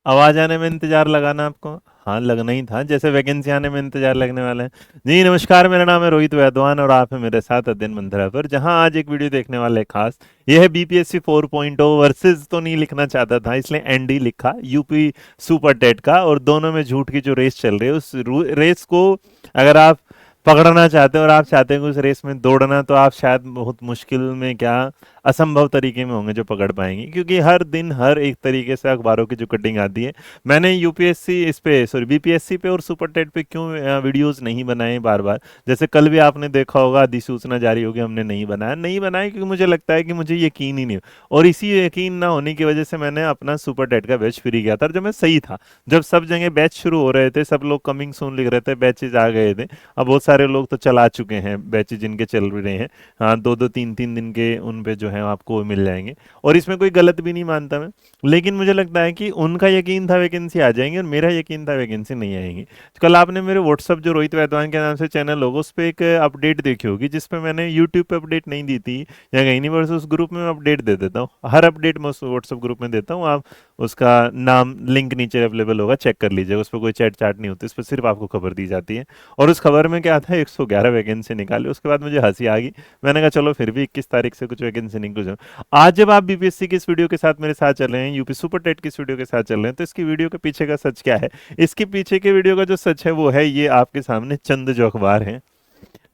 आवाज आने में इंतजार लगाना आपको। हाँ, लगना ही था, जैसे वैकेंसी आने में इंतजार लगने वाला है। जी नमस्कार, मेरा नाम है रोहित वैद्वान और आप हैं मेरे साथ अध्ययन मंत्रा पर, जहां आज एक वीडियो देखने वाले हैं खास। यह है बीपीएससी 4.0 वर्सेस तो नहीं लिखना चाहता था, इसलिए एनडी लिखा, यूपी सुपर टेट का। और दोनों में झूठ की जो रेस चल रही है, उस रेस को अगर आप पकड़ना चाहते हैं और आप चाहते हैं कि उस रेस में दौड़ना, तो आप शायद बहुत मुश्किल में क्या असंभव तरीके में होंगे जो पकड़ पाएंगे, क्योंकि हर दिन हर एक तरीके से अखबारों की जो कटिंग आती है। मैंने यूपीएससी इस पे सॉरी बीपीएससी पे और सुपर टेट पे क्यों वीडियोस नहीं बनाए बार बार। जैसे कल भी आपने देखा होगा, अधिसूचना जारी होगी, हमने नहीं बनाया क्योंकि मुझे लगता है कि मुझे यकीन ही नहीं। और इसी यकीन ना होने की वजह से मैंने अपना सुपर टेट का बैच फ्री किया था, और जब मैं सही था, जब सब जगह बैच शुरू हो रहे थे, सब लोग कमिंग सून लिख रहे थे, बैचेज आ गए थे। अब बहुत सारे लोग तो चला चुके हैं बैचेज जिनके चल रहे हैं। हाँ, 2-2 3-3 दिन के उन पे जो है आपको मिल जाएंगे। और इसमें कोई गलत भी नहीं मानता मैं, लेकिन मुझे लगता है कि उनका यकीन था वैकेंसी आ जाएंगी और मेरा यकीन था वैकेंसी नहीं आएंगी। कल आपने मेरे व्हाट्सअप जो रोहित वैद्वान के नाम से चैनल होगा, उस पर एक अपडेट देखी होगी, जिसपे मैंने यूट्यूब पे अपडेट नहीं दी थी या कहीं नहीं, बस उस ग्रुप में मैं अपडेट दे देता हूँ। हर अपडेट मैं उस व्हाट्सअप ग्रुप में देता हूँ। आप उसका नाम लिंक नीचे अवेलेबल होगा, चेक कर लीजिएगा। उस पर कोई चैट चाट नहीं होती, उस पर सिर्फ आपको खबर दी जाती है। और उस खबर में क्या था, 111 वैकेंसी निकाली। उसके बाद मुझे हंसी आ गई। मैंने कहा चलो फिर भी 21 तारीख से कुछ वैकेंसी निकल जाए। आज जब आप बीपीएससी की इस वीडियो के साथ मेरे साथ चल रहे हैं, यूपी सुपर टेट की इस वीडियो के साथ चल रहे हैं, तो इसकी वीडियो के पीछे का सच क्या है? इसके पीछे के वीडियो का जो सच है वो है ये आपके सामने चंद जो अखबार हैं,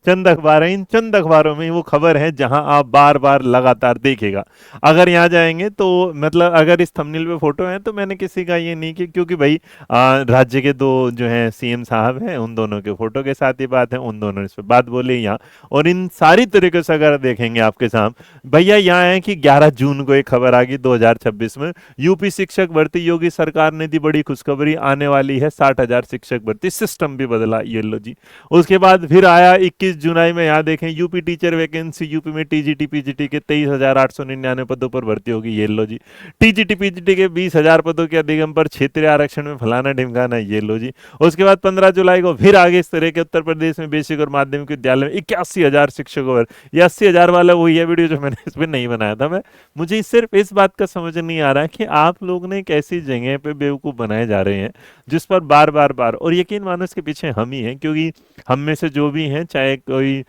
चंद अखबार हैं। इन चंद अखबारों में वो खबर है जहां आप बार बार लगातार देखेगा। अगर यहाँ जाएंगे तो मतलब अगर इस थंबनेल पे फोटो है तो मैंने किसी का ये नहीं कि, क्योंकि भाई राज्य के दो जो हैं सीएम साहब हैं, उन दोनों के फोटो के साथ ही बात है, उन दोनों ने इस पे बात बोली यहाँ। और इन सारी तरीके से अगर देखेंगे आपके सामने भैया, यहाँ है कि 11 जून को एक खबर आ गई 2026 में, यूपी शिक्षक भर्ती, योगी सरकार ने दी बड़ी खुशखबरी, आने वाली है 60,000 शिक्षक भर्ती, सिस्टम भी बदला, ये लो जी। उसके बाद फिर आया 21 जुलाई में, यहाँ देखें, यूपी टीचर वैकेंसी, यूपी में टीजीटी पीजीटी के 23,899 पदों पर भर्ती होगी, ये लो जी। टीजीटी पीजीटी के 20,000 पदों के अधिगम पर क्षेत्रीय आरक्षण में फलाना ढिमकाना, ये लो जी। उसके बाद 15 जुलाई को फिर आगे इस तरह के उत्तर प्रदेश में बेसिक और माध्यमिक विद्यालय में 81,000 शिक्षकों पर। ये 80,000 वाला वही है वीडियो जो मैंने इस पर नहीं बनाया था मैं। मुझे सिर्फ इस बात का समझ नहीं आ रहा कि आप लोग ने एक ऐसी जगह पे बेवकूफ़ बनाए जा रहे हैं जिस पर बार बार बार, और यकीन मानो इसके पीछे हम ही हैं, क्योंकि हम में से जो भी हैं, चाहे कोई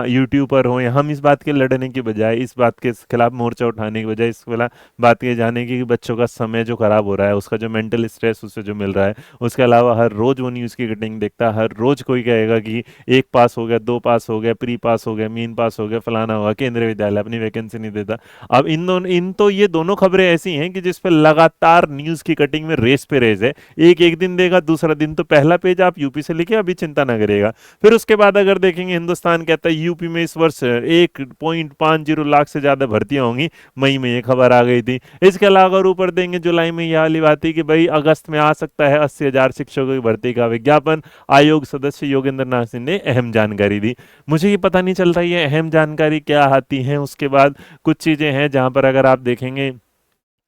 यूट्यूबर हो, या हम इस बात के लड़ने की बजाय, इस बात के खिलाफ मोर्चा उठाने की बजाय, इस खिलाफ बात के जाने की कि बच्चों का समय जो खराब हो रहा है, उसका जो मेंटल स्ट्रेस उससे जो मिल रहा है, उसके अलावा हर रोज वो न्यूज़ की कटिंग देखता है, हर रोज कोई कहेगा कि 1 पास हो गया, 2 पास हो गया, प्री पास हो गया, मीन पास हो गया, फलाना हुआ, केंद्रीय विद्यालय अपनी वैकेंसी नहीं देता। अब इन तो ये दोनों खबरें ऐसी हैं कि जिस पर लगातार न्यूज़ की कटिंग में रेस पे रेस है। एक एक दिन देगा, दूसरा दिन तो पहला पेज आप यूपी से लिखे, अभी चिंता ना करेगा। फिर उसके बाद अगर देखेंगे, हिंदुस्तान कहता है यूपी में इस वर्ष 1.50 लाख से ज्यादा भर्तियां होंगी, मई में ये खबर आ गई थी। इसके अलावा अगर ऊपर देंगे, जुलाई में यह वाली बात थी कि भाई अगस्त में आ सकता है 80,000 शिक्षकों की भर्ती का विज्ञापन, आयोग सदस्य योगेंद्र नाथ सिंह ने अहम जानकारी दी। मुझे ये पता नहीं चलता ये अहम जानकारी क्या आती है। उसके बाद कुछ चीजें हैं जहां पर अगर आप देखेंगे,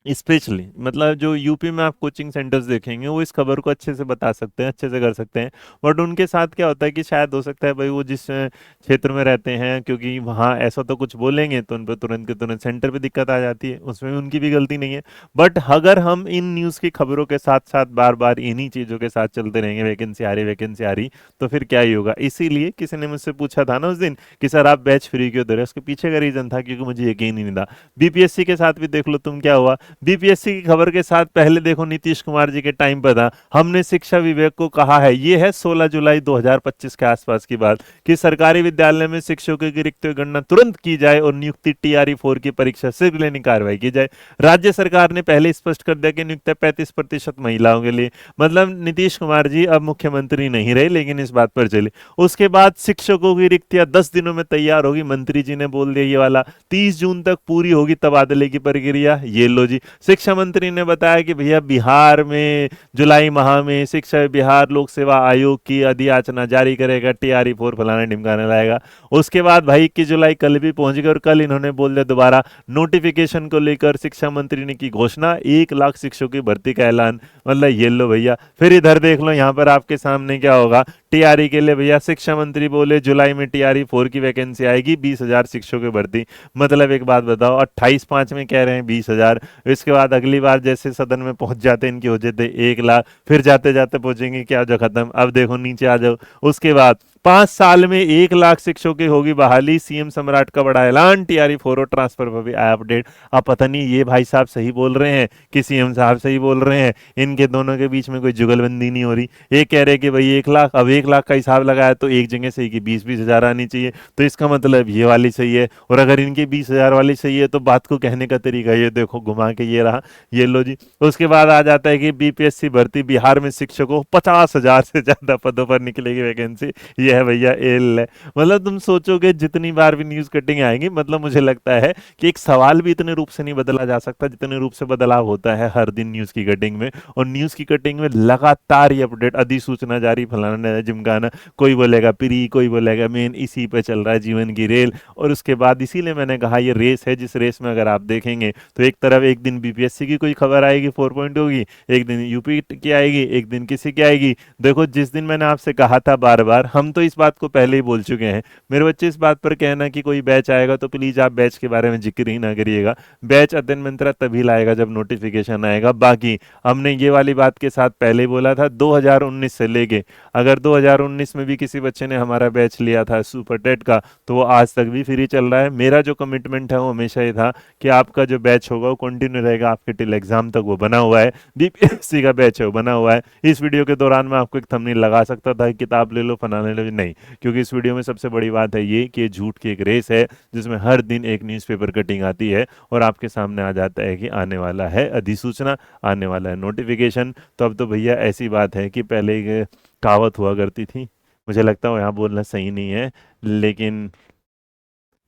स्पेशली मतलब जो यूपी में आप कोचिंग सेंटर्स देखेंगे, वो इस खबर को अच्छे से बता सकते हैं, अच्छे से कर सकते हैं। बट उनके साथ क्या होता है कि शायद हो सकता है भाई वो जिस क्षेत्र में रहते हैं, क्योंकि वहाँ ऐसा तो कुछ बोलेंगे तो उन पर तुरंत के तुरंत सेंटर पे दिक्कत आ जाती है, उसमें भी उनकी भी गलती नहीं है। बट अगर हम इन न्यूज़ की खबरों के साथ साथ बार बार इन्हीं चीज़ों के साथ चलते रहेंगे, वैकेंसी आ रही वैकेंसी आ रही, तो फिर क्या ही होगा। इसीलिए किसी ने मुझसे पूछा था ना उस दिन कि सर आप बैच फ्री क्यों दे रहे हो, उसके पीछे का रीजन था क्योंकि मुझे यकीन ही नहीं था। बीपीएससी के साथ भी देख लो तुम क्या हुआ। बीपीएससी की खबर के साथ पहले देखो नीतीश कुमार जी के टाइम पर था, हमने शिक्षा विभाग को कहा है, ये है 16 जुलाई 2025 के आसपास की बात, कि सरकारी विद्यालय में शिक्षकों की रिक्त गणना तुरंत की जाए और नियुक्ति टीआरई 4 की परीक्षा से लेने की कार्रवाई की जाए। राज्य सरकार ने पहले स्पष्ट कर दिया कि नियुक्ति 35% महिलाओं के लिए। मतलब नीतीश कुमार जी अब मुख्यमंत्री नहीं रहे, लेकिन इस बात पर चले। उसके बाद शिक्षकों की रिक्तियां 10 दिनों में तैयार होगी, मंत्री जी ने बोल दिया ये वाला, 30 जून तक पूरी होगी तबादले की प्रक्रिया, ये लो जी। शिक्षा मंत्री ने बताया कि भैया बिहार में जुलाई माह में शिक्षा बिहार लोक सेवा आयोग की अधियाचना जारी करेगा, टीआरई 4 फलाना ढिमकाने लाएगा। उसके बाद भाई 21 जुलाई कल भी पहुंच गए, और कल इन्होंने बोल दिया दोबारा नोटिफिकेशन को लेकर शिक्षा मंत्री ने की घोषणा, 1 लाख शिक्षकों की भर्ती का ऐलान। मतलब ये लो भैया। फिर इधर देख लो, यहाँ पर आपके सामने क्या होगा, टीआरई के लिए भैया शिक्षा मंत्री बोले जुलाई में टीआरई 4 की वैकेंसी आएगी, 20,000 शिक्षकों की भर्ती। मतलब एक बात बताओ, 28/5 में कह रहे हैं 20,000, इसके बाद अगली बार जैसे सदन में पहुंच जाते इनके हो जाते 1 लाख, फिर जाते जाते पहुंचेंगे क्या जो खत्म, अब देखो नीचे आ जाओ। उसके बाद 5 साल में 1 लाख शिक्षकों की होगी बहाली, सीएम सम्राट का बड़ा ऐलान, टीआरई 4 ट्रांसफर पर भी आया अपडेट। अब पता नहीं ये भाई साहब सही बोल रहे हैं कि सीएम साहब सही बोल रहे हैं, इनके दोनों के बीच में कोई जुगलबंदी नहीं हो रही। एक कह रहे कि भाई 1 लाख, अब 1 लाख का हिसाब लगाया तो एक जगह सही कि 20-20 हजार आनी चाहिए, तो इसका मतलब ये वाली सही है। और अगर इनके 20 हजार वाली सही है तो बात को कहने का तरीका ये देखो घुमा के ये रहा, ये लो जी। उसके बाद आ जाता है कि बीपीएससी भर्ती, बिहार में शिक्षकों 50 हजार से ज्यादा पदों पर निकलेगी वैकेंसी। ये है भैया एल है। मतलब तुम सोचोगे जितनी बार भी न्यूज कटिंग आएंगी, मतलब मुझे लगता है कि एक सवाल भी इतने रूप से नहीं बदला जा सकता जितने रूप से बदलाव होता है हर दिन न्यूज की कटिंग में। और न्यूज की कटिंग में लगातार ये अपडेट, अधिसूचना जारी, फलाना जिमकाना, कोई बोलेगा प्री, कोई बोलेगा मेन, इसी पे चल रहा है जीवन की रेल। और उसके बाद इसीलिए मैंने कहा ये रेस है, जिस रेस में अगर आप देखेंगे तो एक तरफ एक दिन बीपीएससी की कोई खबर आएगी 4.0 की, एक दिन यूपी की आएगी, एक दिन किसी की आएगी। देखो जिस दिन मैंने आपसे कहा था बार बार, हम तो इस बात को पहले ही बोल चुके हैं, मेरे बच्चे इस बात पर कहना कि कोई बैच आएगा तो प्लीज आप बैच के बारे में जिक्र ही ना करिएगा। बैच अध्ययन मंत्रा तभी लाएगा जब नोटिफिकेशन आएगा। बाकी हमने ये वाली बात के साथ पहले ही बोला था 2019 से लेके, अगर 2019 में भी किसी बच्चे ने हमारा बैच लिया था सुपर टेट का तो वो आज तक भी फ्री चल रहा है। मेरा जो कमिटमेंट है वो हमेशा ये था कि आपका जो बैच होगा वो कंटिन्यू रहेगा आपके टिल एग्जाम तक, वो बना हुआ है। बीपीएससी का बैच है वो बना हुआ है। इस वीडियो के दौरान मैं आपको एक थंबनेल लगा सकता था कि किताब ले लो, फना ले लो, नहीं, क्योंकि इस वीडियो में सबसे बड़ी बात है ये कि झूठ की एक रेस है जिसमें हर दिन एक न्यूज़पेपर कटिंग आती है और आपके सामने आ जाता है कि आने वाला है अधिसूचना, आने वाला है नोटिफिकेशन। तो अब तो भैया ऐसी बात है कि पहले एक कहावत हुआ करती थी, मुझे लगता है यहाँ बोलना सही नहीं है, लेकिन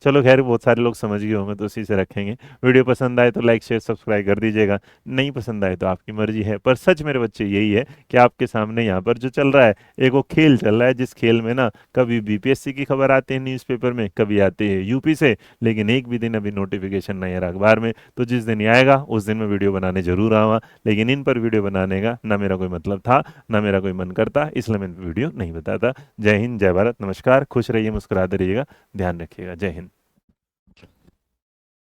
चलो खैर बहुत सारे लोग समझ गए होंगे तो उसी से रखेंगे। वीडियो पसंद आए तो लाइक शेयर सब्सक्राइब कर दीजिएगा, नहीं पसंद आए तो आपकी मर्जी है। पर सच मेरे बच्चे यही है कि आपके सामने यहाँ पर जो चल रहा है एक वो खेल चल रहा है, जिस खेल में ना कभी बीपीएससी की खबर आती है न्यूज़पेपर में, कभी आती है यूपी से, लेकिन एक भी दिन अभी नोटिफिकेशन नहीं आ रहा अखबार में। तो जिस दिन ये आएगा उस दिन मैं वीडियो बनाने जरूर आऊँगा, लेकिन इन पर वीडियो बनाने का ना मेरा कोई मतलब था ना मेरा कोई मन करता, इसलिए मैं वीडियो नहीं बताता। जय हिंद, जय भारत, नमस्कार, खुश रहिए, मुस्कुराते रहिएगा, ध्यान रखिएगा, जय हिंद।